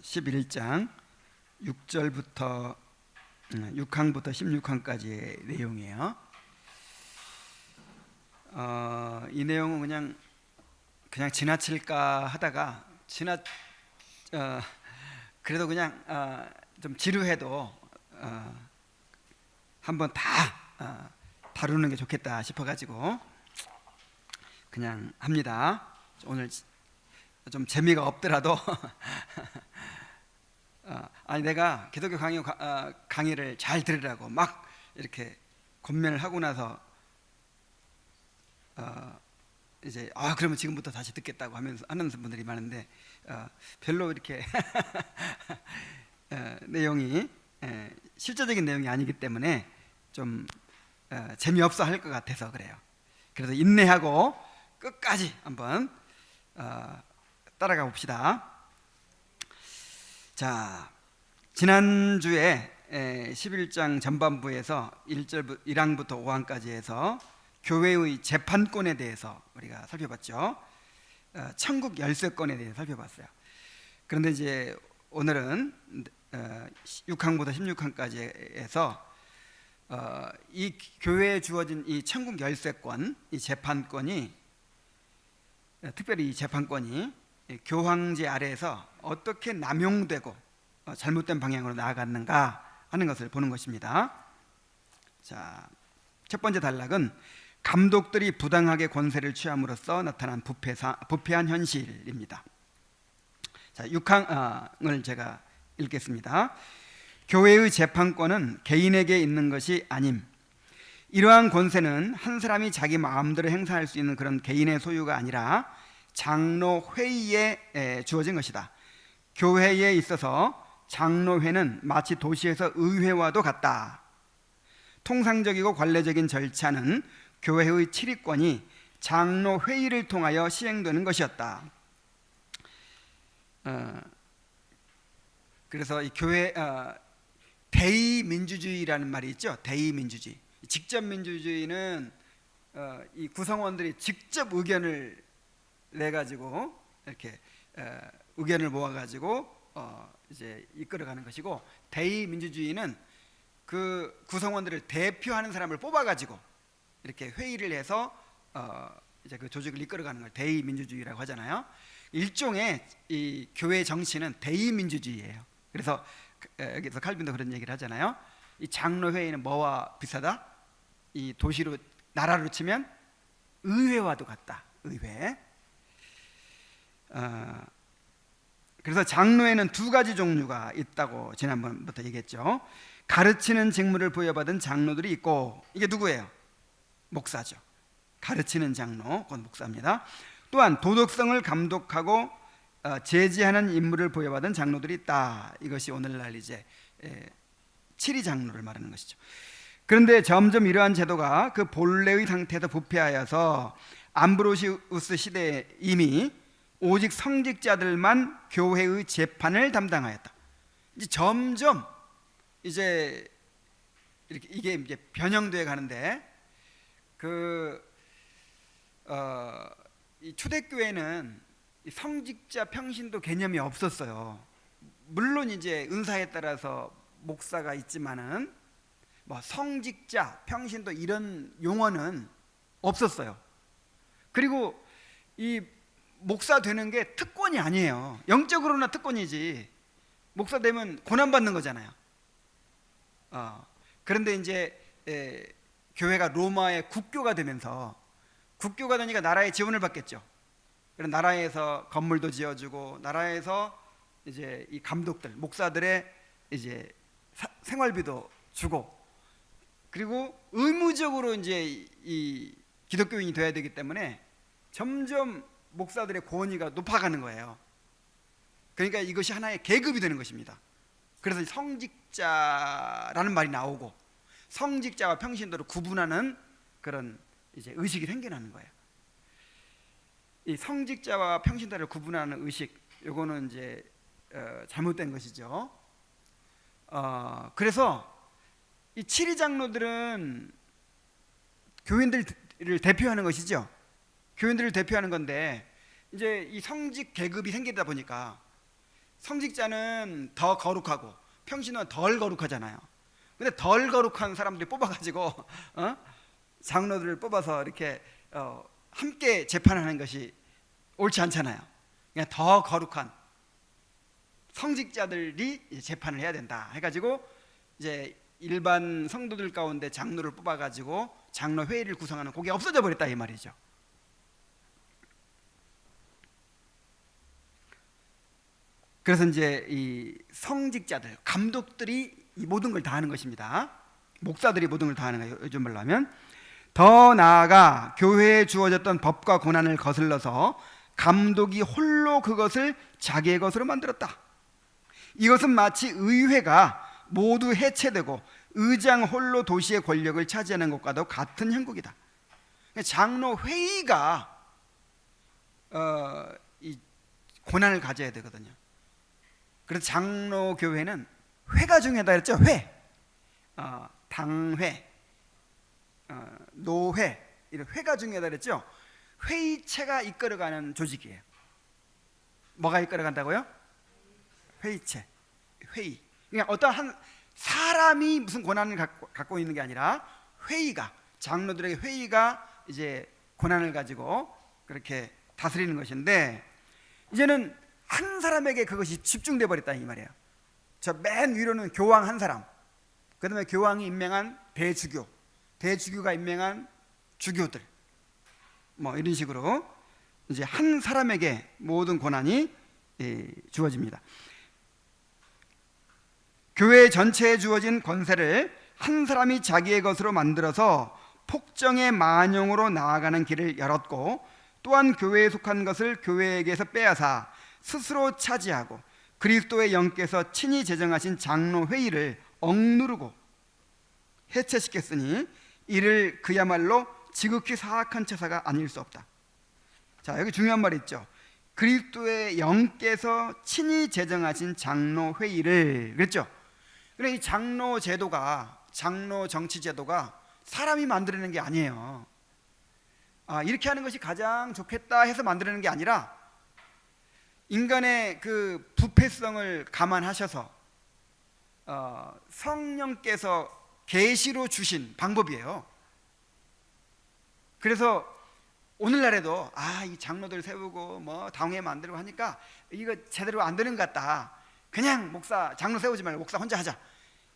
11장 6절부터 6항부터 16항까지의 내용이에요. 이 내용은 그냥 지나칠까 하다가 그래도 그냥 좀 지루해도 한번 다 다루는 게 좋겠다 싶어가지고 그냥 합니다. 오늘 좀 재미가 없더라도 아니 내가 기독교 강의를 잘 들으라고 막 이렇게 권면을 하고 나서 이제 그러면 지금부터 다시 듣겠다고 하면서 하는 분들이 많은데 별로 이렇게 내용이 실제적인 내용이 아니기 때문에 좀 재미없어 할 것 같아서 그래요. 그래서 인내하고 끝까지 한번 따라가 봅시다. 자, 지난주에 11장 전반부에서 1항부터 5항까지 해서 교회의 재판권에 대해서 우리가 살펴봤죠. 천국 열쇠권에 대해서 살펴봤어요. 그런데 이제 오늘은 6항부터 16항까지 해서 이 교회에 주어진 이 천국 열쇠권, 이 재판권이 특별히 이 재판권이 교황제 아래에서 어떻게 남용되고 잘못된 방향으로 나아갔는가 하는 것을 보는 것입니다. 자, 첫 번째 단락은 감독들이 부당하게 권세를 취함으로써 나타난 부패한 현실입니다. 자, 6항을 제가 읽겠습니다. 교회의 재판권은 개인에게 있는 것이 아님, 이러한 권세는 한 사람이 자기 마음대로 행사할 수 있는 그런 개인의 소유가 아니라 장로회의에 주어진 것이다. 교회에 있어서 장로회는 마치 도시에서 의회와도 같다. 통상적이고 관례적인 절차는 교회의 치리권이 장로회의를 통하여 시행되는 것이었다. 그래서 이 교회 대의민주주의라는 말이 있죠. 대의민주주의. 직접민주주의는 이 구성원들이 직접 의견을 내가지고 이렇게 의견을 모아가지고 이제 이끌어가는 것이고, 대의민주주의는 그 구성원들을 대표하는 사람을 뽑아가지고 이렇게 회의를 해서 이제 그 조직을 이끌어가는 걸 대의민주주의라고 하잖아요. 일종의 이 교회 정치는 대의민주주의예요. 그래서 여기서 칼빈도 그런 얘기를 하잖아요. 이 장로회의는 뭐와 비슷하다? 이 도시로 나라로 치면 의회와도 같다. 의회. 그래서 장로에는 두 가지 종류가 있다고 지난번부터 얘기했죠. 가르치는 직무를 부여받은 장로들이 있고, 이게 누구예요? 목사죠. 가르치는 장로, 그건 목사입니다. 또한 도덕성을 감독하고 제지하는 임무를 부여받은 장로들이 있다. 이것이 오늘날 이제 치리 장로를 말하는 것이죠. 그런데 점점 이러한 제도가 그 본래의 상태에서 부패하여서 암브로시우스 시대에 이미 오직 성직자들만 교회의 재판을 담당하였다. 이제 점점 이제 이렇게 이게 이제 변형돼 가는데 이 초대교회는 이 성직자 평신도 개념이 없었어요. 물론 이제 은사에 따라서 목사가 있지만은 뭐 성직자 평신도 이런 용어는 없었어요. 그리고 이 목사 되는 게 특권이 아니에요. 영적으로나 특권이지. 목사 되면 고난 받는 거잖아요. 그런데 이제 교회가 로마의 국교가 되면서, 국교가 되니까 나라의 지원을 받겠죠. 그런 나라에서 건물도 지어주고, 나라에서 이제 이 감독들, 목사들의 이제 생활비도 주고, 그리고 의무적으로 이제 이 기독교인이 되어야 되기 때문에 점점 목사들의 권위가 높아가는 거예요. 그러니까 이것이 하나의 계급이 되는 것입니다. 그래서 성직자라는 말이 나오고, 성직자와 평신도를 구분하는 그런 이제 의식이 생겨나는 거예요. 이 성직자와 평신도를 구분하는 의식, 요거는 이제 잘못된 것이죠. 그래서 이 치리 장로들은 교인들을 대표하는 것이죠. 교인들을 대표하는 건데, 이제 이 성직 계급이 생기다 보니까 성직자는 더 거룩하고 평신은 덜 거룩하잖아요. 근데 덜 거룩한 사람들이 뽑아가지고 장로들을 뽑아서 이렇게 함께 재판하는 것이 옳지 않잖아요. 그냥 더 거룩한 성직자들이 재판을 해야 된다 해가지고 이제 일반 성도들 가운데 장로를 뽑아가지고 장로 회의를 구성하는 그게 없어져 버렸다 이 말이죠. 그래서 이제 이 성직자들, 감독들이 이 모든 걸 다 하는 것입니다. 목사들이 모든 걸 다 하는 거예요. 요즘 말로 하면. 더 나아가 교회에 주어졌던 법과 고난을 거슬러서 감독이 홀로 그것을 자기의 것으로 만들었다. 이것은 마치 의회가 모두 해체되고 의장 홀로 도시의 권력을 차지하는 것과도 같은 형국이다. 장로 회의가 이 고난을 가져야 되거든요. 그래서 장로 교회는 회가 중요하다 그랬죠. 회, 당회, 노회, 이런 회가 중요하다 그랬죠. 회의체가 이끌어가는 조직이에요. 뭐가 이끌어간다고요? 회의체, 회의. 그러니까 어떤 한 사람이 무슨 권한을 갖고 있는 게 아니라 회의가, 장로들에게 회의가 이제 권한을 가지고 그렇게 다스리는 것인데, 이제는 한 사람에게 그것이 집중돼 버렸다 이 말이에요. 저 맨 위로는 교황 한 사람, 그 다음에 교황이 임명한 대주교, 대주교가 임명한 주교들, 뭐 이런 식으로 이제 한 사람에게 모든 권한이 주어집니다. 교회 전체에 주어진 권세를 한 사람이 자기의 것으로 만들어서 폭정의 만용으로 나아가는 길을 열었고, 또한 교회에 속한 것을 교회에게서 빼앗아 스스로 차지하고 그리스도의 영께서 친히 제정하신 장로 회의를 억누르고 해체시켰으니 이를 그야말로 지극히 사악한 처사가 아닐 수 없다. 자, 여기 중요한 말이 있죠. 그리스도의 영께서 친히 제정하신 장로 회의를 그랬죠. 그러니까 이 장로 제도가, 장로 정치 제도가 사람이 만들어내는 게 아니에요. 이렇게 하는 것이 가장 좋겠다 해서 만들어내는 게 아니라 인간의 그 부패성을 감안하셔서 성령께서 계시로 주신 방법이에요. 그래서 오늘날에도 이 장로들 세우고 뭐 당회 만들고 하니까 이거 제대로 안 되는 것 같다, 그냥 목사 장로 세우지 말고 목사 혼자 하자,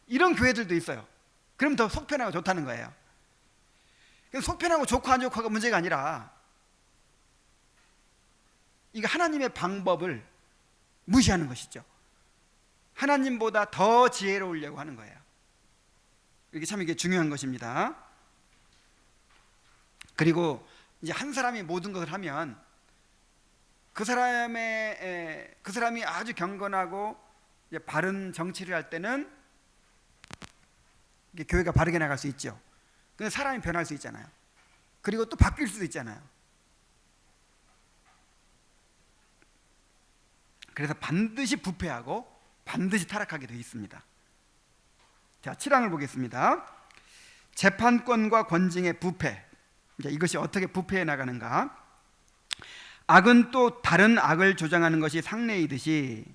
이런 교회들도 있어요. 그럼 더 속편하고 좋다는 거예요. 속편하고 좋고 안 좋고가 문제가 아니라 이거 하나님의 방법을 무시하는 것이죠. 하나님보다 더 지혜로우려고 하는 거예요. 이게 참 이게 중요한 것입니다. 그리고 이제 한 사람이 모든 것을 하면 그 사람이 아주 경건하고 이제 바른 정치를 할 때는 이게 교회가 바르게 나갈 수 있죠. 근데 사람이 변할 수 있잖아요. 그리고 또 바뀔 수도 있잖아요. 그래서 반드시 부패하고 반드시 타락하게 되어 있습니다. 자, 7항을 보겠습니다. 재판권과 권징의 부패. 이제 이것이 어떻게 부패해 나가는가? 악은 또 다른 악을 조장하는 것이 상례이듯이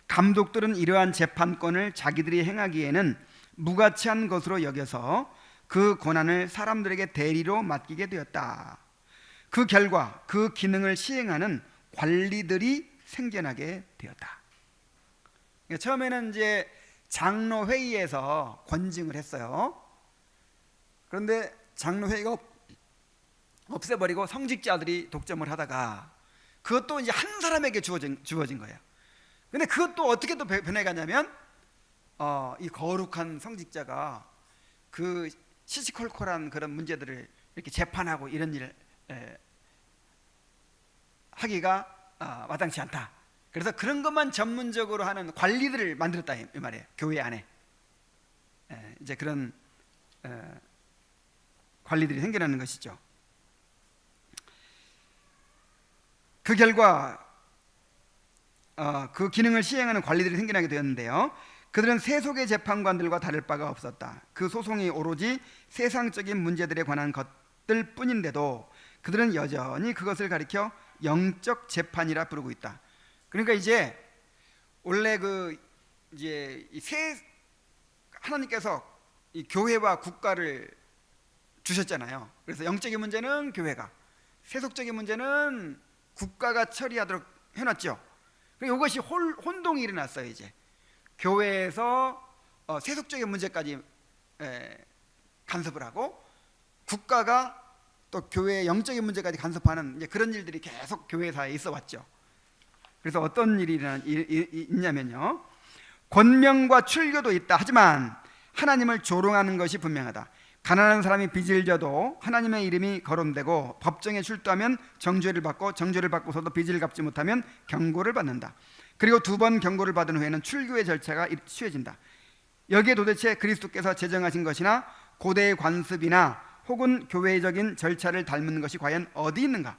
감독들은 이러한 재판권을 자기들이 행하기에는 무가치한 것으로 여겨서 그 권한을 사람들에게 대리로 맡기게 되었다. 그 결과 그 기능을 시행하는 관리들이 생겨나게 되었다. 처음에는 이제 장로 회의에서 권징을 했어요. 그런데 장로 회의가 없애버리고 성직자들이 독점을 하다가 그것도 이제 한 사람에게 주어진 거예요. 근데 그것도 어떻게 또 변해가냐면 이 거룩한 성직자가 그 시시콜콜한 그런 문제들을 이렇게 재판하고 이런 일을 하기가 마땅치 않다. 그래서 그런 것만 전문적으로 하는 관리들을 만들었다 이 말이에요. 교회 안에 이제 그런 관리들이 생겨나는 것이죠. 그 결과 그 기능을 시행하는 관리들이 생겨나게 되었는데요. 그들은 세속의 재판관들과 다를 바가 없었다. 그 소송이 오로지 세상적인 문제들에 관한 것들 뿐인데도 그들은 여전히 그것을 가리켜 영적 재판이라 부르고 있다. 그러니까 이제 원래 그 이제 하나님께서 이 교회와 국가를 주셨잖아요. 그래서 영적인 문제는 교회가, 세속적인 문제는 국가가 처리하도록 해놨죠. 그리고 이것이 혼동이 일어났어요. 이제 교회에서 세속적인 문제까지 간섭을 하고, 국가가 또 교회의 영적인 문제까지 간섭하는 이제 그런 일들이 계속 교회사에 있어 왔죠. 그래서 어떤 일이 있냐면요, 권명과 출교도 있다. 하지만 하나님을 조롱하는 것이 분명하다. 가난한 사람이 빚을 져도 하나님의 이름이 거론되고, 법정에 출두하면 정죄를 받고, 정죄를 받고서도 빚을 갚지 못하면 경고를 받는다. 그리고 2번 경고를 받은 후에는 출교의 절차가 취해진다. 여기에 도대체 그리스도께서 제정하신 것이나 고대의 관습이나 혹은 교회적인 절차를 닮은 것이 과연 어디 있는가?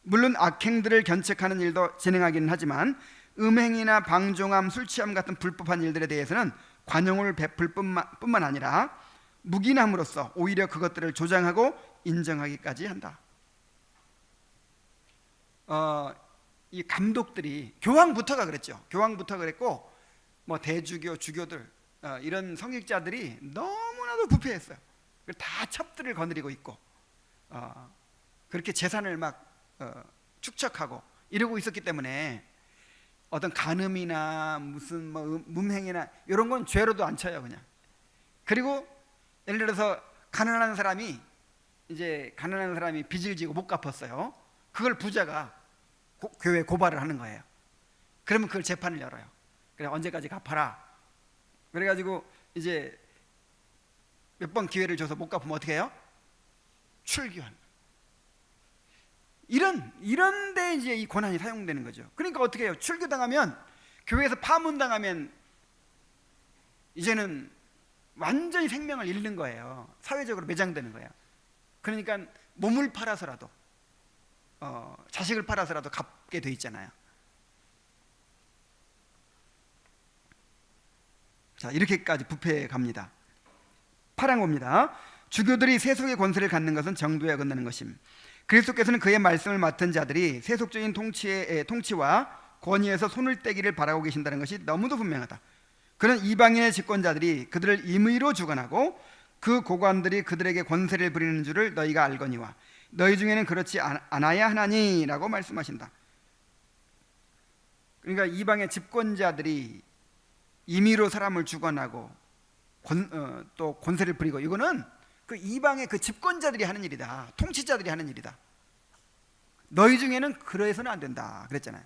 물론 악행들을 견책하는 일도 진행하기는 하지만 음행이나 방종함, 술취함 같은 불법한 일들에 대해서는 관용을 베풀 뿐만 아니라 묵인함으로써 오히려 그것들을 조장하고 인정하기까지 한다. 이 감독들이, 교황부터가 그랬죠. 교황부터 그랬고, 뭐 대주교, 주교들, 이런 성직자들이 너무나도 부패했어요. 다 첩들을 거느리고 있고, 그렇게 재산을 막 축적하고 이러고 있었기 때문에 어떤 간음이나 무슨 뭐 문행이나 이런 건 죄로도 안 쳐요, 그냥. 그리고 예를 들어서 가난한 사람이 빚을 지고 못 갚았어요. 그걸 부자가 교회에 고발을 하는 거예요. 그러면 그걸 재판을 열어요. 그래, 언제까지 갚아라. 그래가지고 이제 몇 번 기회를 줘서 못 갚으면 어떻게 해요? 출교하는. 이런 데 이제 이 권한이 사용되는 거죠. 그러니까 어떻게 해요? 출교당하면, 교회에서 파문당하면 이제는 완전히 생명을 잃는 거예요. 사회적으로 매장되는 거예요. 그러니까 몸을 팔아서라도, 자식을 팔아서라도 갚게 돼 있잖아요. 자, 이렇게까지 부패해 갑니다. 8장 봅니다. 주교들이 세속의 권세를 갖는 것은 정도에 어긋나는 것임. 그리스도께서는 그의 말씀을 맡은 자들이 세속적인 통치와 권위에서 손을 떼기를 바라고 계신다는 것이 너무도 분명하다. 그는 이방인의 집권자들이 그들을 임의로 주관하고 그 고관들이 그들에게 권세를 부리는 줄을 너희가 알거니와 너희 중에는 그렇지 않아야 하나니라고 말씀하신다. 그러니까 이방의 집권자들이 임의로 사람을 주관하고 또 권세를 부리고, 이거는 그 이방의 그 집권자들이 하는 일이다. 통치자들이 하는 일이다. 너희 중에는 그래서는 안 된다 그랬잖아요.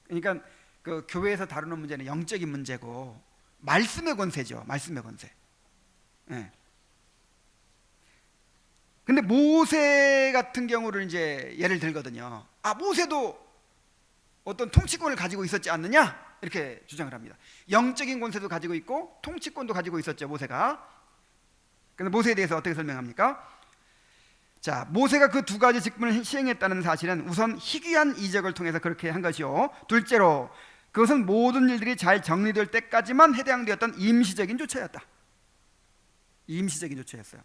그러니까 그 교회에서 다루는 문제는 영적인 문제고 말씀의 권세죠. 말씀의 권세. 네. 근데 모세 같은 경우를 이제 예를 들거든요. 모세도 어떤 통치권을 가지고 있었지 않느냐? 이렇게 주장을 합니다. 영적인 권세도 가지고 있고 통치권도 가지고 있었죠, 모세가. 근데 모세에 대해서 어떻게 설명합니까? 자, 모세가 그 2가지 직분을 시행했다는 사실은 우선 희귀한 이적을 통해서 그렇게 한 것이요, 둘째로 그것은 모든 일들이 잘 정리될 때까지만 해당되었던 임시적인 조처였다. 임시적인 조처였어요.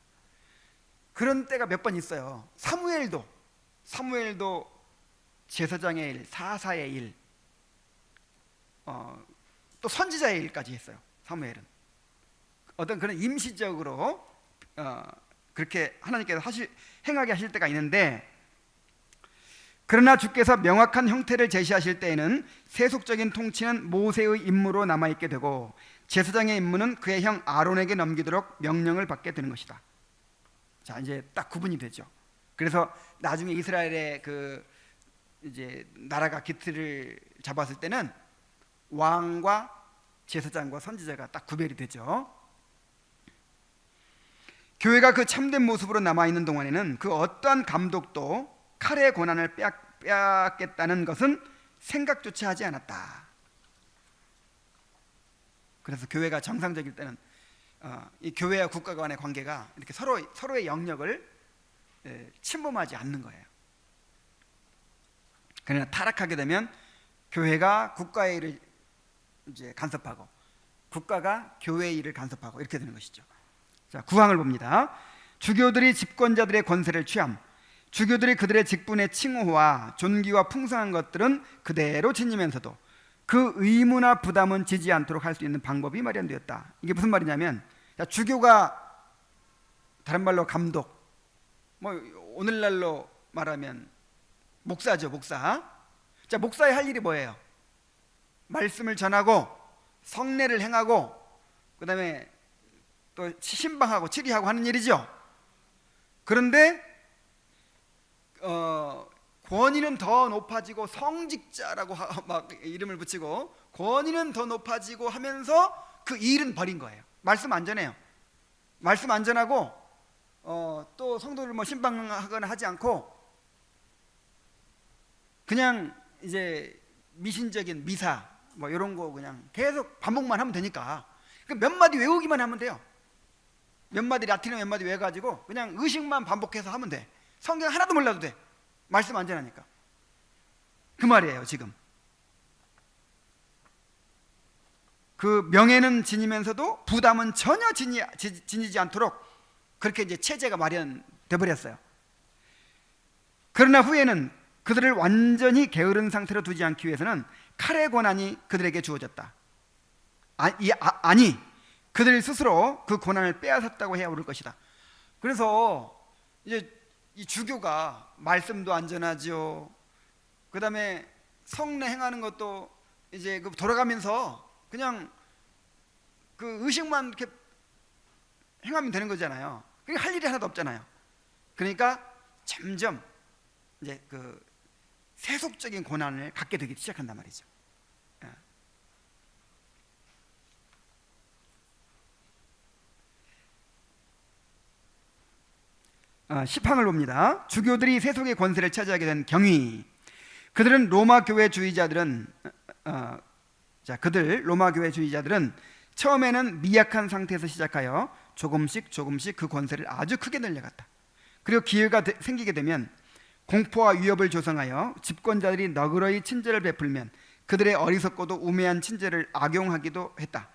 그런 때가 몇 번 있어요. 사무엘도 제사장의 일, 사사의 일, 또 선지자의 일까지 했어요. 사무엘은 어떤 그런 임시적으로 그렇게 하나님께서 행하게 하실 때가 있는데, 그러나 주께서 명확한 형태를 제시하실 때에는 세속적인 통치는 모세의 임무로 남아있게 되고 제사장의 임무는 그의 형 아론에게 넘기도록 명령을 받게 되는 것이다. 자, 이제 딱 구분이 되죠. 그래서 나중에 이스라엘의 그 이제 나라가 기틀을 잡았을 때는 왕과 제사장과 선지자가 딱 구별이 되죠. 교회가 그 참된 모습으로 남아있는 동안에는 그 어떠한 감독도 칼의 권한을 빼앗겠다는 것은 생각조차 하지 않았다. 그래서 교회가 정상적일 때는 이 교회와 국가 간의 관계가 이렇게 서로의 영역을 침범하지 않는 거예요. 그러나 타락하게 되면 교회가 국가의 일을 이제 간섭하고 국가가 교회의 일을 간섭하고 이렇게 되는 것이죠. 자, 9항을 봅니다. 주교들이 집권자들의 권세를 취함. 주교들이 그들의 직분의 칭호와 존귀와 풍성한 것들은 그대로 지니면서도 그 의무나 부담은 지지 않도록 할 수 있는 방법이 마련되었다. 이게 무슨 말이냐면, 주교가 다른 말로 감독, 뭐 오늘날로 말하면 목사죠, 목사. 자, 목사의 할 일이 뭐예요? 말씀을 전하고 성례를 행하고 그다음에 또 신방하고 치리하고 하는 일이죠. 그런데 권위는 더 높아지고 성직자라고 막 이름을 붙이고 권위는 더 높아지고 하면서 그 일은 버린 거예요. 말씀 안 전해요. 말씀 안 전하고 또 성도를 뭐 신방하거나 하지 않고 그냥 이제 미신적인 미사 뭐 이런 거 그냥 계속 반복만 하면 되니까 몇 마디 외우기만 하면 돼요. 몇 마디 라틴어 몇 마디 외워가지고 그냥 의식만 반복해서 하면 돼. 성경 하나도 몰라도 돼. 말씀 안 전하니까. 그 말이에요. 지금 그 명예는 지니면서도 부담은 전혀 지니지 않도록 그렇게 이제 체제가 마련돼 버렸어요. 그러나 후에는 그들을 완전히 게으른 상태로 두지 않기 위해서는 칼의 권한이 그들에게 주어졌다. 아니 그들 스스로 그 권한을 빼앗았다고 해야 옳을 것이다. 그래서 이제 이 주교가 말씀도 안 전하죠. 그 다음에 성례 행하는 것도 이제 그 돌아가면서 그냥 그 의식만 이렇게 행하면 되는 거잖아요. 그게 할 일이 하나도 없잖아요. 그러니까 점점 이제 그 세속적인 권한을 갖게 되기 시작한단 말이죠. 10항을 봅니다. 주교들이 세속의 권세를 차지하게 된 경위. 그들은 로마 교회 주의자들은 로마 교회 주의자들은 처음에는 미약한 상태에서 시작하여 조금씩 그 권세를 아주 크게 늘려갔다. 그리고 기회가 생기게 되면 공포와 위협을 조성하여 집권자들이 너그러이 친절을 베풀면 그들의 어리석고도 우매한 친절을 악용하기도 했다.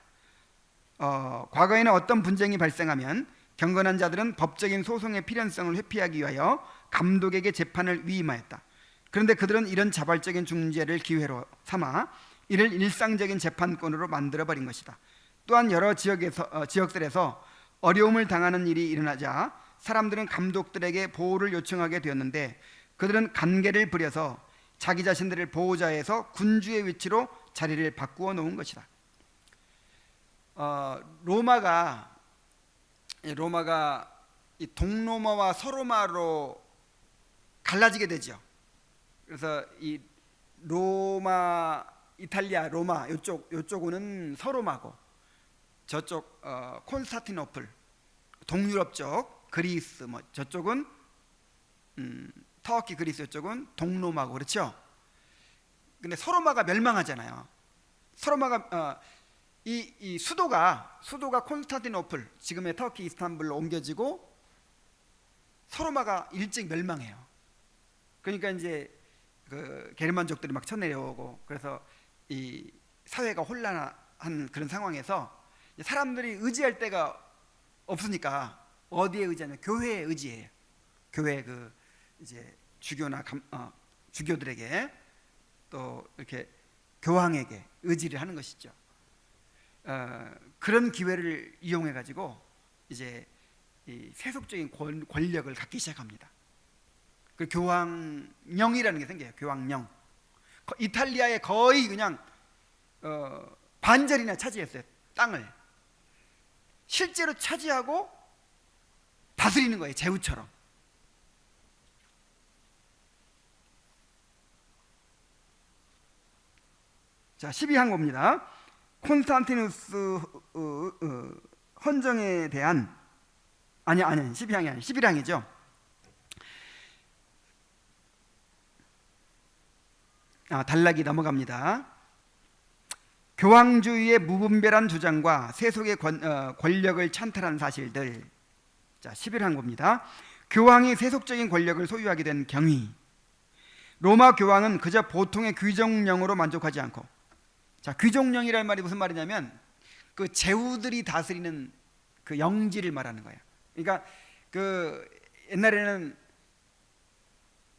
과거에는 어떤 분쟁이 발생하면 경건한 자들은 법적인 소송의 필연성을 회피하기 위하여 감독에게 재판을 위임하였다. 그런데 그들은 이런 자발적인 중재를 기회로 삼아 이를 일상적인 재판권으로 만들어버린 것이다. 또한 여러 지역들에서 어려움을 당하는 일이 일어나자 사람들은 감독들에게 보호를 요청하게 되었는데 그들은 간계를 부려서 자기 자신들을 보호자에서 군주의 위치로 자리를 바꾸어 놓은 것이다. 로마가 이 동로마와 서로마로 갈라지게 되죠. 그래서 이 로마, 이탈리아, 로마 요쪽은 서로마고 저쪽 콘스탄티노플 동유럽 쪽 그리스 뭐 저쪽은 터키 그리스 쪽은 동로마고 그렇죠. 근데 서로마가 멸망하잖아요. 서로마가 이 수도가 콘스탄티노플 지금의 터키 이스탄불로 옮겨지고 서로마가 일찍 멸망해요. 그러니까 이제 그 게르만족들이 막 쳐내려오고 그래서 이 사회가 혼란한 그런 상황에서 사람들이 의지할 데가 없으니까 어디에 의지하냐? 교회에 의지해요. 교회 그 이제 주교나 주교들에게 또 이렇게 교황에게 의지를 하는 것이죠. 그런 기회를 이용해 가지고 이제 이 세속적인 권력을 갖기 시작합니다. 그 교황령이라는 게 생겨요. 교황령. 이탈리아에 거의 그냥 반절이나 차지했어요. 땅을 실제로 차지하고 다스리는 거예요. 제후처럼. 자, 12항 봅니다. 콘스탄티누스 헌정에 대한 12항이 아니라 11항이죠. 단락이 넘어갑니다. 교황주의의 무분별한 주장과 세속의 권력을 찬탈한 사실들. 자, 11항 봅니다. 교황이 세속적인 권력을 소유하게 된 경위. 로마 교황은 그저 보통의 귀족령으로 만족하지 않고, 자, 귀족령이라는 말이 무슨 말이냐면 그 제후들이 다스리는 그 영지를 말하는 거예요. 그러니까 그 옛날에는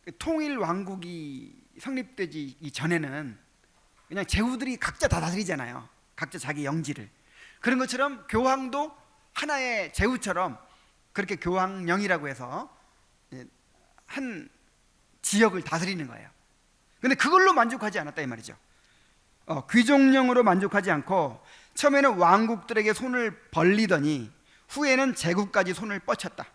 그 통일 왕국이 성립되기 전에는 그냥 제후들이 각자 다 다스리잖아요. 각자 자기 영지를. 그런 것처럼 교황도 하나의 제후처럼 그렇게 교황령이라고 해서 한 지역을 다스리는 거예요. 근데 그걸로 만족하지 않았다 이 말이죠. 귀족령으로 만족하지 않고 처음에는 왕국들에게 손을 벌리더니 후에는 제국까지 손을 뻗쳤다.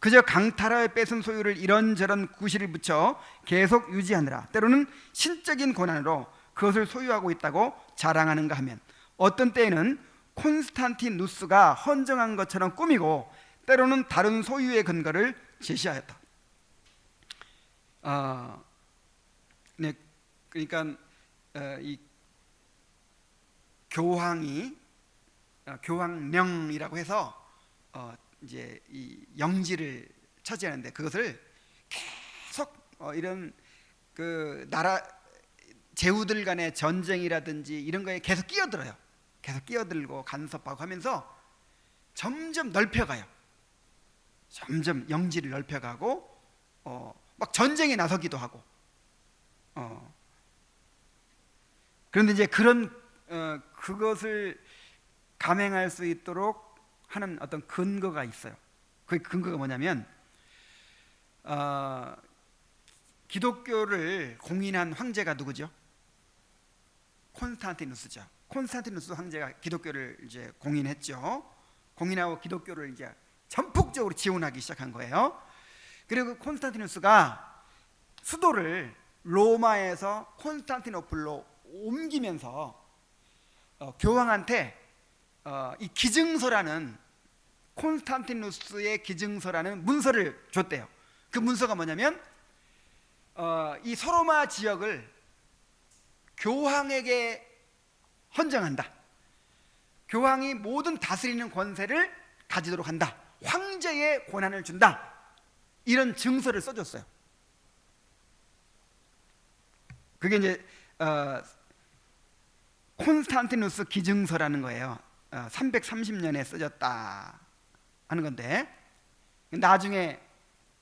그저 강탈하여 뺏은 소유를 이런저런 구실을 붙여 계속 유지하느라 때로는 신적인 권한으로 그것을 소유하고 있다고 자랑하는가 하면 어떤 때에는 콘스탄티누스가 헌정한 것처럼 꾸미고 때로는 다른 소유의 근거를 제시하였다. 네, 그러니까 이 교황령이라고 해서 이제 이 영지를 차지하는데 그것을 계속 이런 그 나라 제후들 간의 전쟁이라든지 이런 거에 계속 끼어들어요. 계속 끼어들고 간섭하고 하면서 점점 넓혀가요. 점점 영지를 넓혀가고 막 전쟁에 나서기도 하고. 그런데 이제 그런 그것을 감행할 수 있도록 하는 어떤 근거가 있어요. 그 근거가 뭐냐면 기독교를 공인한 황제가 누구죠? 콘스탄티누스죠. 콘스탄티누스 황제가 기독교를 이제 공인했죠. 공인하고 기독교를 이제 전폭적으로 지원하기 시작한 거예요. 그리고 콘스탄티누스가 수도를 로마에서 콘스탄티노플로 옮기면서 교황한테 이 기증서라는 콘스탄티누스의 기증서라는 문서를 줬대요. 그 문서가 뭐냐면 이 서로마 지역을 교황에게 헌정한다. 교황이 모든 다스리는 권세를 가지도록 한다. 황제의 권한을 준다. 이런 증서를 써줬어요. 그게 이제 콘스탄티누스 기증서라는 거예요. 330년에 써졌다 하는 건데 나중에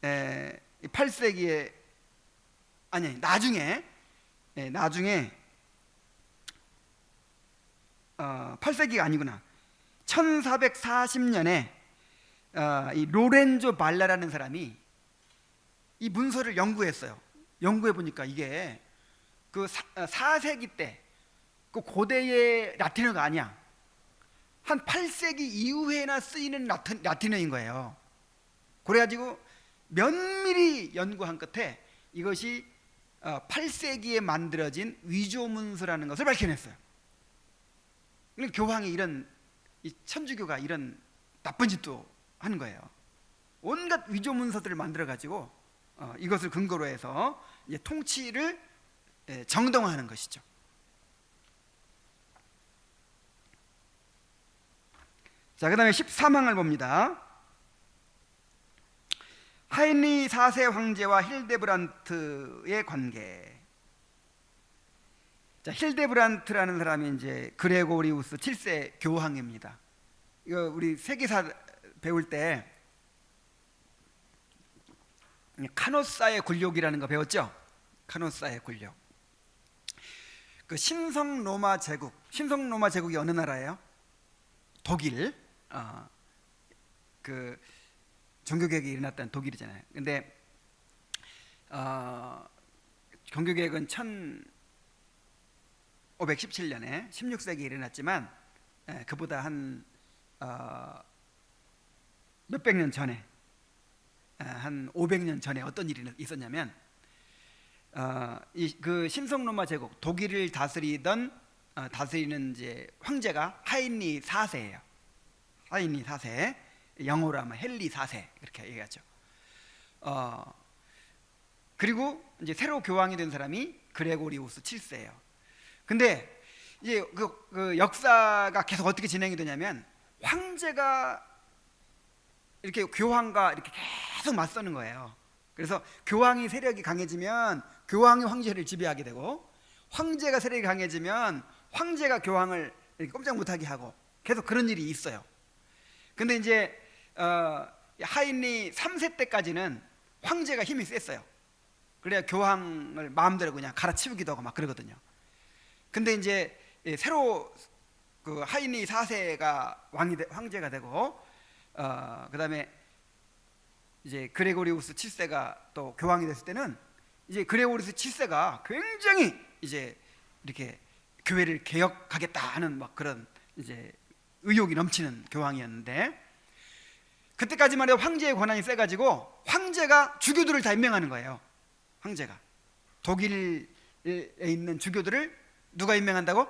8세기에 나중에 8세기가 아니구나. 1440년에 이 로렌조 발라라는 사람이 이 문서를 연구했어요. 연구해 보니까 이게 그 4세기 때 그 고대의 라틴어가 아니야. 한 8세기 이후에나 쓰이는 라틴어인 거예요. 그래가지고 면밀히 연구한 끝에 이것이 8세기에 만들어진 위조문서라는 것을 밝혀냈어요. 그러니까 교황이 이 천주교가 이런 나쁜 짓도 하는 거예요. 온갖 위조문서들을 만들어가지고 이것을 근거로 해서 이제 통치를 정당화하는 것이죠. 자, 그 다음에 13항을 봅니다. 하인리 4세 황제와 힐데브란트의 관계. 자, 힐데브란트라는 사람이 이제 그레고리우스 7세 교황입니다. 이거 우리 세계사 배울 때 카노사의 굴욕이라는 거 배웠죠? 카노사의 굴욕. 그 신성 로마 제국이 어느 나라예요? 독일. 그 종교개혁이 일어났던 독일이잖아요. 근데 종교개혁은 1517년에 16세기에 일어났지만 그보다 한 몇백 년 전에 한 500년 전에 어떤 일이 있었냐면 그 신성로마 제국 독일을 다스리는 이제 황제가 하인리 4세예요. 하인리 4세, 영어로 하면 헨리 4세 이렇게 얘기하죠. 그리고 이제 새로 교황이 된 사람이 그레고리우스 7세예요. 근데 이제 그 역사가 계속 어떻게 진행이 되냐면 황제가 이렇게 교황과 이렇게 계속 맞서는 거예요. 그래서 교황이 세력이 강해지면 교황이 황제를 지배하게 되고 황제가 세력이 강해지면 황제가 교황을 이렇게 꼼짝 못하게 하고 계속 그런 일이 있어요. 근데 이제 하인리 3세 때까지는 황제가 힘이 셌어요. 그래야 교황을 마음대로 그냥 갈아치우기도 하고 막 그러거든요. 근데 이제 새로 그 하이니 4세가 황제가 되고 그다음에 이제 그레고리우스 7세가 또 교황이 됐을 때는 이제 그레고리우스 7세가 굉장히 이제 이렇게 교회를 개혁하겠다 하는 막 그런 이제 의욕이 넘치는 교황이었는데, 그때까지만 해도 황제의 권한이 세가지고 황제가 주교들을 다 임명하는 거예요. 황제가 독일에 있는 주교들을 누가 임명한다고?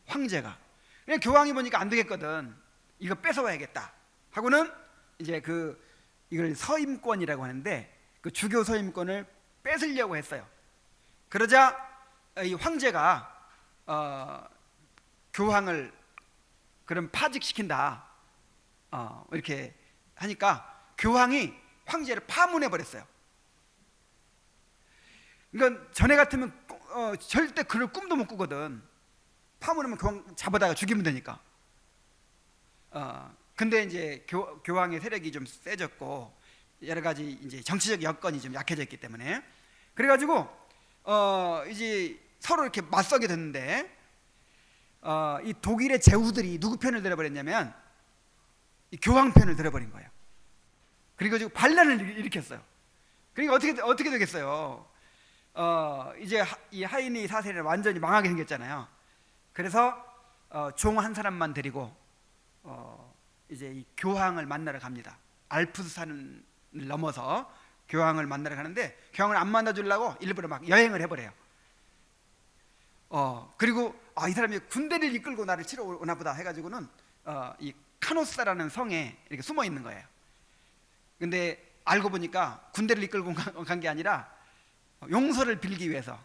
황제가. 그냥 교황이 보니까 안 되겠거든, 이거 뺏어와야겠다 하고는 이제 이걸 서임권이라고 하는데 그 주교 서임권을 뺏으려고 했어요. 그러자 이 황제가 교황을 그럼 파직시킨다 이렇게 하니까 교황이 황제를 파문해 버렸어요. 그러니까 전에 같으면 절대 그럴 꿈도 못 꾸거든. 파문하면 교황 잡아다가 죽이면 되니까. 근데 이제 교황의 세력이 좀 세졌고 여러 가지 이제 정치적 여건이 좀 약해졌기 때문에, 그래가지고 이제 서로 이렇게 맞서게 됐는데 이 독일의 제후들이 누구 편을 들어버렸냐면 이 교황 편을 들어버린 거예요. 그래가지고 반란을 일으켰어요. 그러니까 어떻게 되겠어요? 이제 이 하이니 4세를 완전히 망하게 생겼잖아요. 그래서 종 한 사람만 데리고 이제 이 교황을 만나러 갑니다. 알프스 산을 넘어서 교황을 만나러 가는데 교황을 안 만나주려고 일부러 막 여행을 해버려요. 그리고 이 사람이 군대를 이끌고 나를 치러 오나 보다 해가지고는 이 카노사라는 성에 이렇게 숨어 있는 거예요. 근데 알고 보니까 군대를 이끌고 간 게 아니라 용서를 빌기 위해서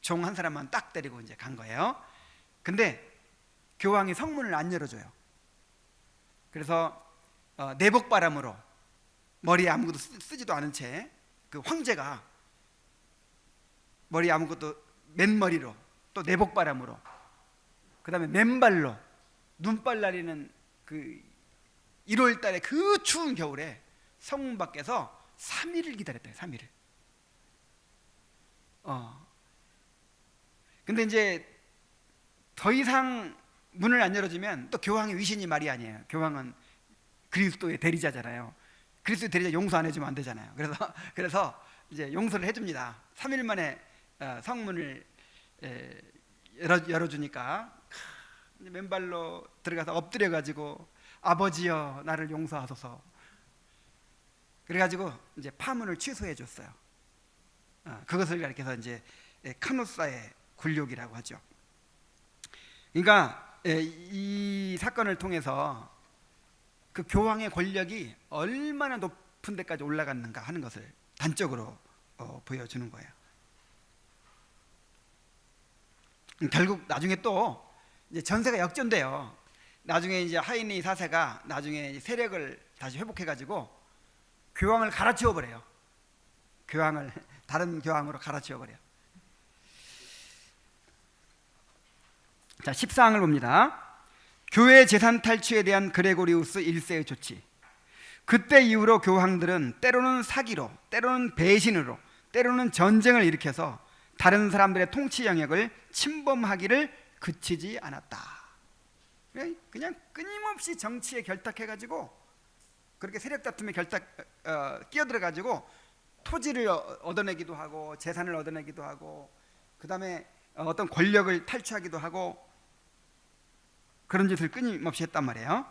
종 한 사람만 딱 데리고 이제 간 거예요. 근데 교황이 성문을 안 열어줘요. 그래서 내복바람으로 머리에 아무것도 쓰지도 않은 채 그 황제가 머리에 아무것도 맨머리로 또 내복바람으로 그 다음에 맨발로 눈발 나리는 그 1월 달에 그 추운 겨울에 성문 밖에서 3일을 기다렸대요. 3일을. 근데 이제 더 이상 문을 안 열어주면 또 교황의 위신이 말이 아니에요. 교황은 그리스도의 대리자잖아요. 그리스도의 대리자 용서 안 해주면 안 되잖아요. 그래서 이제 용서를 해줍니다. 3일 만에 성문을 열어주니까 맨발로 들어가서 엎드려가지고 아버지여 나를 용서하소서. 그래가지고 이제 파문을 취소해 줬어요. 그것을 가리켜서 이제 카노사의 굴욕이라고 하죠. 그러니까 이 사건을 통해서 그 교황의 권력이 얼마나 높은 데까지 올라갔는가 하는 것을 단적으로 보여주는 거예요. 결국 나중에 또 이제 전세가 역전돼요. 나중에 이제 하이니 4세가 나중에 세력을 다시 회복해가지고 교황을 갈아치워 버려요. 교황을 다른 교황으로 갈아치워 버려요. 자, 14항을 봅니다. 교회 재산 탈취에 대한 그레고리우스 1세의 조치. 그때 이후로 교황들은 때로는 사기로, 때로는 배신으로, 때로는 전쟁을 일으켜서 다른 사람들의 통치 영역을 침범하기를 그치지 않았다. 그냥 끊임없이 정치에 결탁해가지고 그렇게 세력 다툼에 끼어들어가지고 토지를 얻어내기도 하고 재산을 얻어내기도 하고 그 다음에 어떤 권력을 탈취하기도 하고 그런 짓을 끊임없이 했단 말이에요.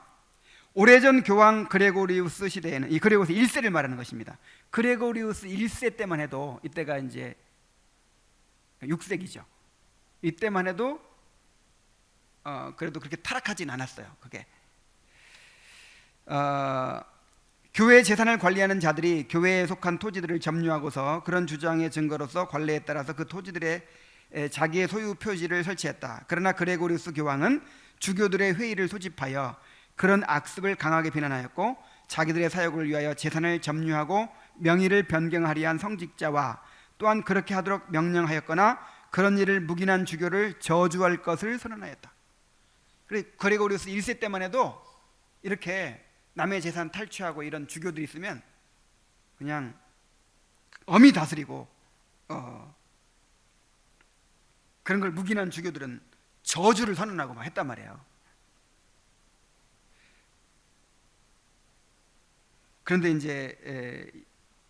오래전 교황 그레고리우스 시대에는 이 그레고리우스 1세를 말하는 것입니다. 그레고리우스 1세 때만 해도 이때가 이제 6세기죠. 이때만 해도 그래도 그렇게 타락하진 않았어요. 그게 교회 재산을 관리하는 자들이 교회에 속한 토지들을 점유하고서 그런 주장의 증거로서 관례에 따라서 그 토지들의 자기의 소유 표지를 설치했다. 그러나 그레고리우스 교황은 주교들의 회의를 소집하여 그런 악습을 강하게 비난하였고 자기들의 사역을 위하여 재산을 점유하고 명의를 변경하려 한 성직자와 또한 그렇게 하도록 명령하였거나 그런 일을 묵인한 주교를 저주할 것을 선언하였다. 그레고리우스 1세 때만 해도 이렇게 남의 재산 탈취하고 이런 주교들이 있으면 그냥 엄히 다스리고 그런 걸 묵인한 주교들은 저주를 선언하고 막 했단 말이에요. 그런데 이제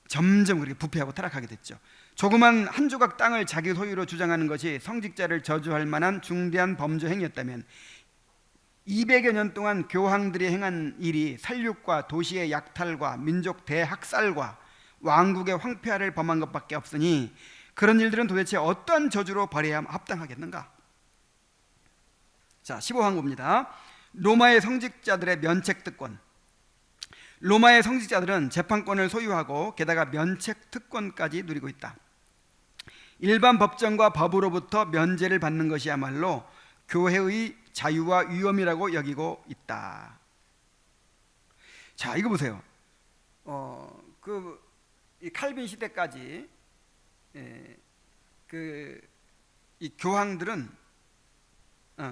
점점 그렇게 부패하고 타락하게 됐죠. 조그만 한 조각 땅을 자기 소유로 주장하는 것이 성직자를 저주할 만한 중대한 범죄 행위였다면 200여 년 동안 교황들이 행한 일이 살육과 도시의 약탈과 민족 대학살과 왕국의 황폐화를 범한 것밖에 없으니 그런 일들은 도대체 어떤 저주로 벌해야 합당하겠는가? 자, 15항구입니다. 로마의 성직자들의 면책특권. 로마의 성직자들은 재판권을 소유하고 게다가 면책특권까지 누리고 있다. 일반 법정과 법으로부터 면제를 받는 것이야말로 교회의 자유와 위엄이라고 여기고 있다. 자, 이거 보세요. 이 칼빈 시대까지 이 교황들은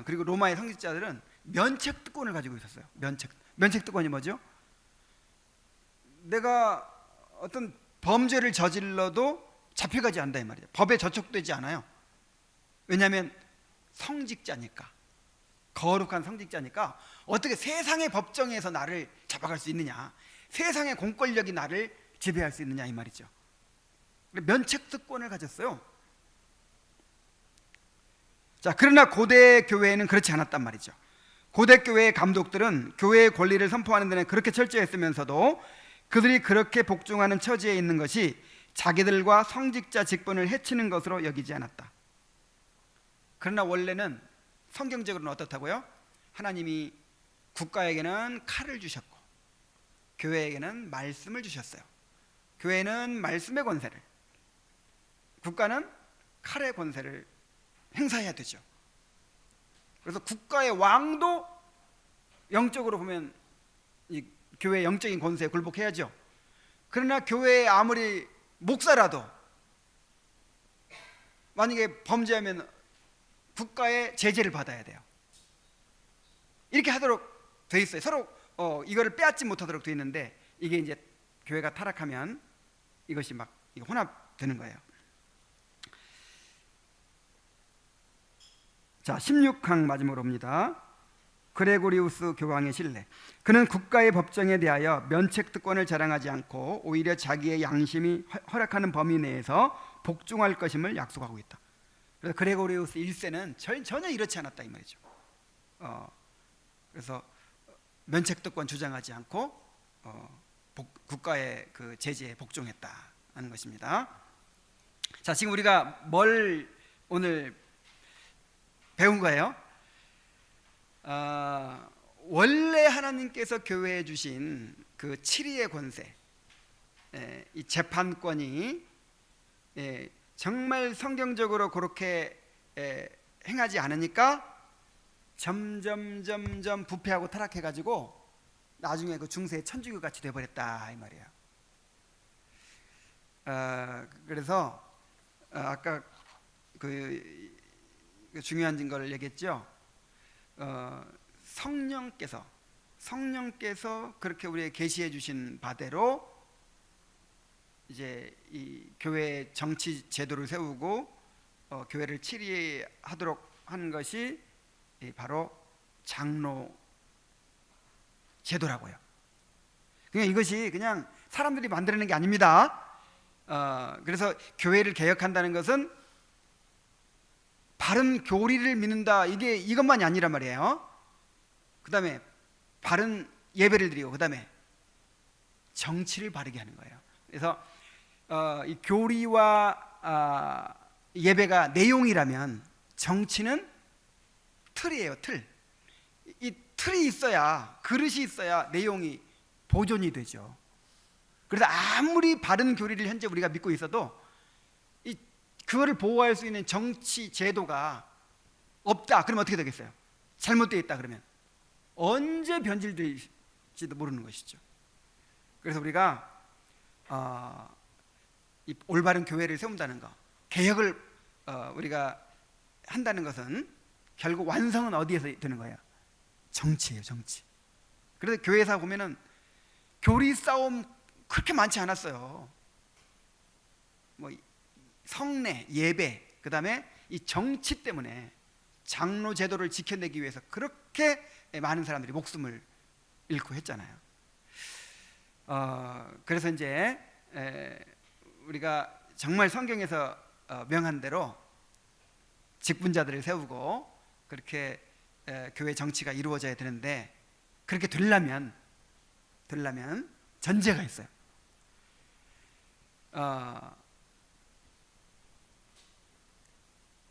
그리고 로마의 성직자들은 면책특권을 가지고 있었어요. 면책특권이 뭐죠? 내가 어떤 범죄를 저질러도 잡혀가지 않는다 이 말이죠. 법에 저촉되지 않아요. 왜냐하면 성직자니까, 거룩한 성직자니까 어떻게 세상의 법정에서 나를 잡아갈 수 있느냐, 세상의 공권력이 나를 지배할 수 있느냐 이 말이죠. 면책특권을 가졌어요. 자, 그러나 고대 교회에는 그렇지 않았단 말이죠. 고대 교회의 감독들은 교회의 권리를 선포하는 데는 그렇게 철저했으면서도 그들이 그렇게 복종하는 처지에 있는 것이 자기들과 성직자 직분을 해치는 것으로 여기지 않았다. 그러나 원래는 성경적으로는 어떻다고요? 하나님이 국가에게는 칼을 주셨고 교회에게는 말씀을 주셨어요. 교회는 말씀의 권세를, 국가는 칼의 권세를 행사해야 되죠. 그래서 국가의 왕도 영적으로 보면 이 교회의 영적인 권세에 굴복해야죠. 그러나 교회에 아무리 목사라도 만약에 범죄하면 국가의 제재를 받아야 돼요. 이렇게 하도록 돼 있어요. 서로 이거를 빼앗지 못하도록 돼 있는데 이게 이제 교회가 타락하면 이것이 막 혼합되는 거예요. 자, 16항 마지막으로 옵니다. 그레고리우스 교황의 신뢰. 그는 국가의 법정에 대하여 면책특권을 자랑하지 않고 오히려 자기의 양심이 허락하는 범위 내에서 복종할 것임을 약속하고 있다. 그래서 그레고리우스 1세는 전혀 이렇지 않았다 이 말이죠. 그래서 면책특권 주장하지 않고 국가의 그 제재에 복종했다는 것입니다. 자, 지금 우리가 뭘 오늘 배운 거예요? 원래 하나님께서 교회에 주신 그 7위의 권세, 이 재판권이 정말 성경적으로 그렇게 행하지 않으니까 점점 부패하고 타락해가지고 나중에 그 중세의 천주교 같이 돼버렸다 이 말이에요. 그래서 아까 그 중요한 증거를 얘기했죠. 성령께서 그렇게 우리에게 계시해 주신 바대로 이제 이 교회의 정치 제도를 세우고 교회를 치리하도록 한 것이 바로 장로 제도라고요. 그러니까 이것이 그냥 사람들이 만들어낸 게 아닙니다. 그래서 교회를 개혁한다는 것은 바른 교리를 믿는다, 이것만이 아니란 말이에요. 그 다음에 바른 예배를 드리고 그 다음에 정치를 바르게 하는 거예요. 그래서 이 교리와 예배가 내용이라면 정치는 틀이에요. 이 틀이 있어야, 그릇이 있어야 내용이 보존이 되죠. 그래서 아무리 바른 교리를 현재 우리가 믿고 있어도 그거를 보호할 수 있는 정치 제도가 없다 그러면 어떻게 되겠어요? 잘못되어 있다 그러면 언제 변질될지도 모르는 것이죠. 그래서 우리가 이 올바른 교회를 세운다는 거, 개혁을 우리가 한다는 것은 결국 완성은 어디에서 되는 거예요? 정치예요, 정치. 그래서 교회에서 보면은 교리 싸움 그렇게 많지 않았어요. 뭐 성례, 예배, 그 다음에 이 정치 때문에 장로 제도를 지켜내기 위해서 그렇게 많은 사람들이 목숨을 잃고 했잖아요. 그래서 이제 우리가 정말 성경에서 명한 대로 직분자들을 세우고 그렇게 교회 정치가 이루어져야 되는데, 그렇게 되려면 전제가 있어요.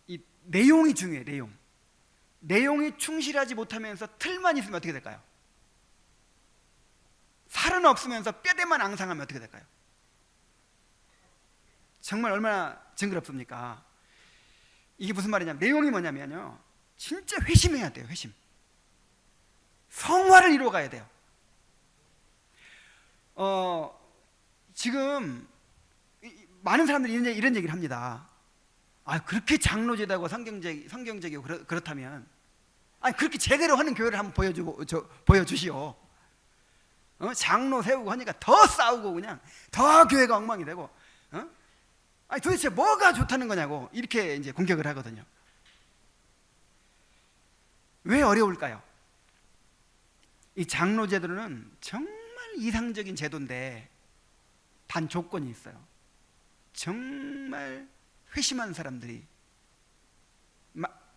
이 내용이 중요해요. 내용이 충실하지 못하면서 틀만 있으면 어떻게 될까요? 살은 없으면서 뼈대만 앙상하면 어떻게 될까요? 정말 얼마나 징그럽습니까? 이게 무슨 말이냐면, 내용이 뭐냐면요, 진짜 회심해야 돼요. 회심. 성화를 이루어가야 돼요. 지금 많은 사람들이 이런 얘기를 합니다. 그렇게 장로제다고 성경적이고 그렇다면, 그렇게 제대로 하는 교회를 한번 보여주시오. 장로 세우고 하니까 더 싸우고 그냥 더 교회가 엉망이 되고, 도대체 뭐가 좋다는 거냐고 이렇게 이제 공격을 하거든요. 왜 어려울까요? 이 장로 제도는 정말 이상적인 제도인데 단 조건이 있어요. 정말 회심한 사람들이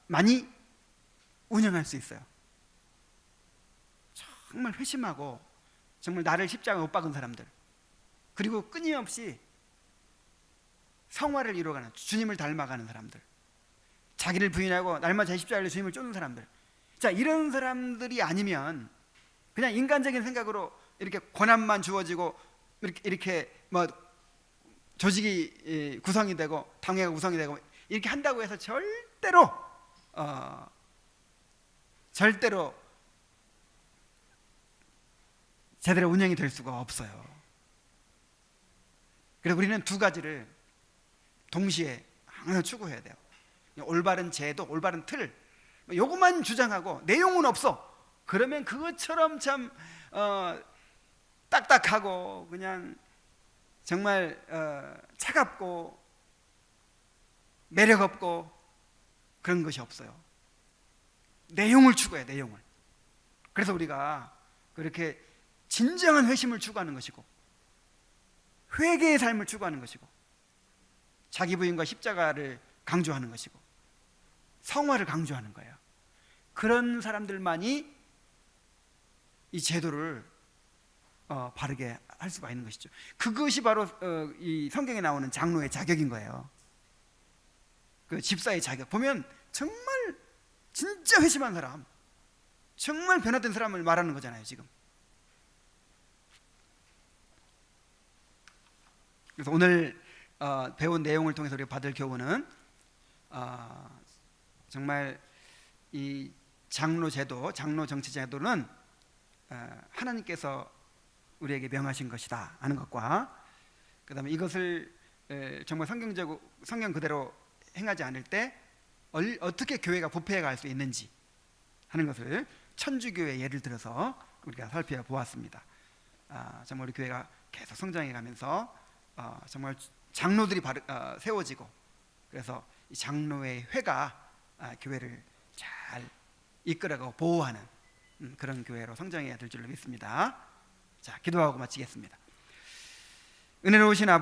많이 운영할 수 있어요. 정말 회심하고 정말 나를 십자가에 못 박은 사람들, 그리고 끊임없이 성화를 이루어가는, 주님을 닮아가는 사람들, 자기를 부인하고 날마다 십자가를 주님을 쫓는 사람들. 자, 이런 사람들이 아니면 그냥 인간적인 생각으로 이렇게 권한만 주어지고 이렇게 뭐 조직이 구성이 되고 당회가 구성이 되고 이렇게 한다고 해서 절대로 제대로 운영이 될 수가 없어요. 그래서 우리는 두 가지를 동시에 항상 추구해야 돼요. 올바른 제도, 올바른 틀, 요것만 주장하고 내용은 없어. 그러면 그것처럼 참 딱딱하고 그냥 정말 차갑고 매력 없고 그런 것이 없어요. 내용을 추구해요. 내용을. 그래서 우리가 그렇게 진정한 회심을 추구하는 것이고, 회개의 삶을 추구하는 것이고, 자기 부인과 십자가를 강조하는 것이고, 성화를 강조하는 거예요. 그런 사람들만이 이 제도를 바르게 할 수가 있는 것이죠. 그것이 바로 이 성경에 나오는 장로의 자격인 거예요. 그 집사의 자격 보면 정말 진짜 회심한 사람, 정말 변화된 사람을 말하는 거잖아요 지금. 그래서 오늘 배운 내용을 통해서 우리가 받을 교훈은 정말 이 장로 제도, 장로 정치 제도는 하나님께서 우리에게 명하신 것이다 하는 것과, 그 다음에 이것을 정말 성경 그대로 행하지 않을 때 어떻게 교회가 부패해 갈 수 있는지 하는 것을 천주교의 예를 들어서 우리가 살펴보았습니다. 정말 우리 교회가 계속 성장해 가면서 정말 장로들이 세워지고, 그래서 이 장로의 회가 교회를 잘 이끌어가고 보호하는 그런 교회로 성장해야 될 줄로 믿습니다. 자, 기도하고 마치겠습니다. 은혜로우신 아버지,